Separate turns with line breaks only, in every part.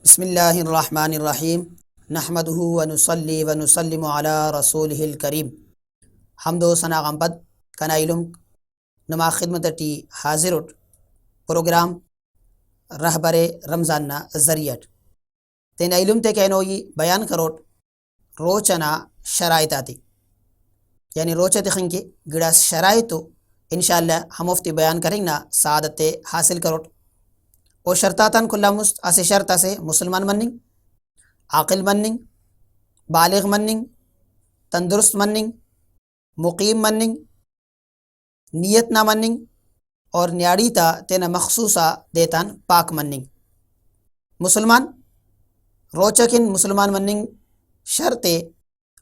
بسم اللہ الرحمن الرحیم نحمدہ ونصلی ونسلم علی رسولہ الکریم حمد و ثنا غمپد کنا علم نما خدمت ٹی حاضر پروگرام رہبر رمضان نا ذریعٹ تین علم تے کہنوئی بیان کروٹ روچنا شرائط آتی یعنی روچت خنکے گڑا شرائطو انشاءاللہ ہم مفتی بیان کریں نا سعادت حاصل کروٹ او شرطاتاً کلا مست اسے شرط اسے مسلمان مننگ، عاقل مننگ، بالغ مننگ، تندرست مننگ، مقیم مننگ، نیت نہ مننگ اور نیاڑی تا تینا مخصوصا دیتان پاک مننگ۔ مسلمان روچکن مسلمان مننگ شرط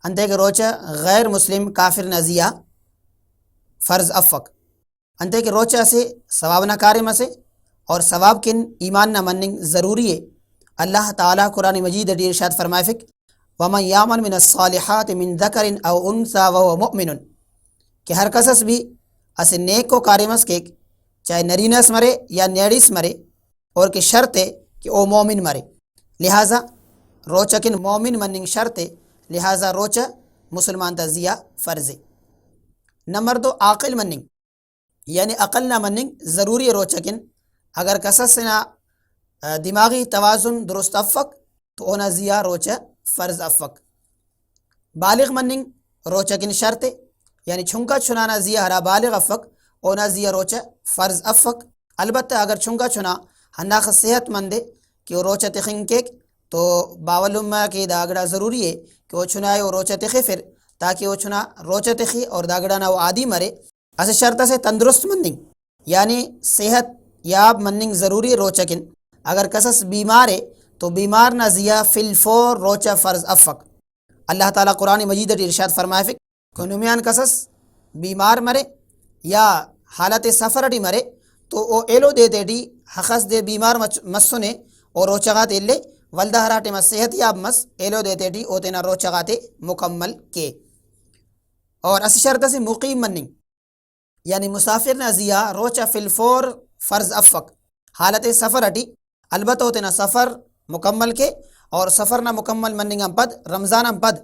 انتے کہ روچہ غیر مسلم کافر نزیہ فرض افق انتے کہ روچہ سے ثواب نہ کارم سے اور ثواب کن ایمان نہ مننگ ضروری ہے۔ اللہ تعالیٰ قرآن مجید ڈی ارشاد فرمائے فک وَمَنْ يَعْمَلْ مِنَ الصَّالِحَاتِ مِنْ ذَكَرٍ أَوْ أُنْثَىٰ وَهُوَ مُؤْمِنٌ کہ ہر کسس بھی اسے نیک کو کارمس کے چاہے نرینس مرے یا نیڑیس مرے اور کہ شرط ہے کہ او مومن مرے، لہٰذا روچہ کن مومن مننگ شرط ہے، لہٰذا روچہ مسلمان تزیہ فرض ہے۔ نمبر 2 عاقل مننگ یعنی عقل نہ مننگ ضروری ہے روچہ کن اگر کسس نہ دماغی توازن درست افق تو اونا زیا روچہ فرض افق۔ بالغ مننگ روچہ کن شرط یعنی چھنکا چھنانا زیا ہرا بالغ افق اونا زیا روچہ فرض افق۔ البتہ اگر چھنکا چھنا ہناخ صحت مند کہ وہ روچہ تخنگ کیک تو باولما کی داگڑا ضروری ہے کہ وہ چھنائے وہ روچہ تخی پھر تاکہ وہ چھنا روچہ تخی اور داگڑا نہ وہ عادی مرے۔ اسے شرط سے تندرست مننگ یعنی صحت یاب مننگ ضروری روچکن اگر کسس بیمار ہے تو بیمار نہ زیا فی الفور روچہ فرض افق۔ اللہ تعالیٰ قرآن مجید ارشاد فرمائے فک کنمیان کسس بیمار مرے یا حالت سفر ڈی مرے تو او ایلو دے دے ڈی حقس دے بیمار مسنے اور روچغات ایلے ولدہ ہراٹ مس صحت یاب مس ایلو دے دے ڈی او تینا روچغات مکمل کے۔ اور اس شرط سے مقیم مننگ یعنی مسافر نہ زیا روچہ فی الفور فرض افق حالت سفر اٹی البتہ ہوتے نہ سفر مکمل کے اور سفر نہ مکمل مننگ ہم پد رمضان ہم پد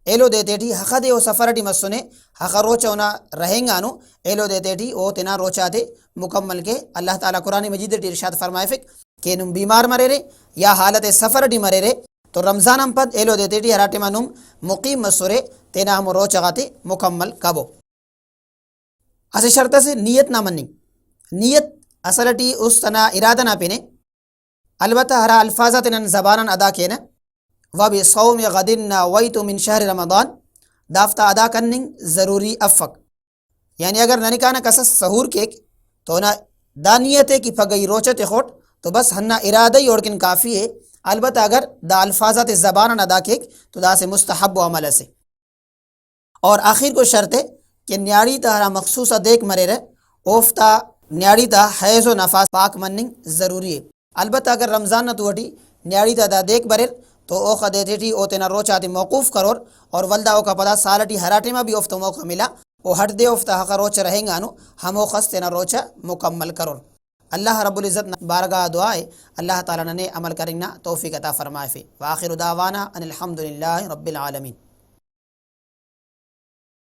ایلو دیتے ٹی حق دے او سفر اٹی مسنے حق روچہ ہونا رہیں گا نو ایلو دیتے ٹی او تینا روچہ دے مکمل کے۔ اللہ تعالیٰ قرآن مجید ٹی ارشاد فرمائے فک کہ نم بیمار مرے رے یا حالت سفر اٹی مرے رے تو رمضان ہم پد ایلو دیتے ٹی ہراٹے ما نم مقیم مسورے تینا ہم روچہ غاتے مکمل کبو۔ اسے شرط سے نیت نہ مننگ نیت اصلٹی اس تنا ارادہ نہ پینے البتہ ہرا الفاظات نن زبانن ادا کینا وبصوم غد نویت من شہر رمضان دافتہ ادا کننگ ضروری افق یعنی اگر ننکانا کسس سحور کیک تو نہ دانیت کی پگئی روچت خوٹ تو بس ہنہ ارادہ ہی اوڑکن کافی ہے، البتہ اگر دا الفاظات زبانن ادا کیک تو دا سے مستحب و عمل سے۔ اور آخر کو شرط ہے کہ نیاڑی تا ہرا مخصوصہ دیکھ مرے رہے اوفتا نیاڑی تا حیض و نفاس پاک مننگ ضروری ہے۔ البتہ اگر رمضان نہ تو وٹی نیاڑی تا دا دیکھ برر تو او خدے ٹی او تینا روچاتی موقوف کرور اور ولدہ او کا پدا سالٹی ہراٹے میں بھی اوفتا موقع ملا او ہٹ دے اوفتا حقا روچہ رہیں گا نو ہم او خس تینا روچہ مکمل کرور۔ اللہ رب العزت بارگاہ دعائے اللہ تعالیٰ نے عمل کرنا توفیق عطا فرمائے فی وآخر دعوانا ان الحمدللہ رب العالمین۔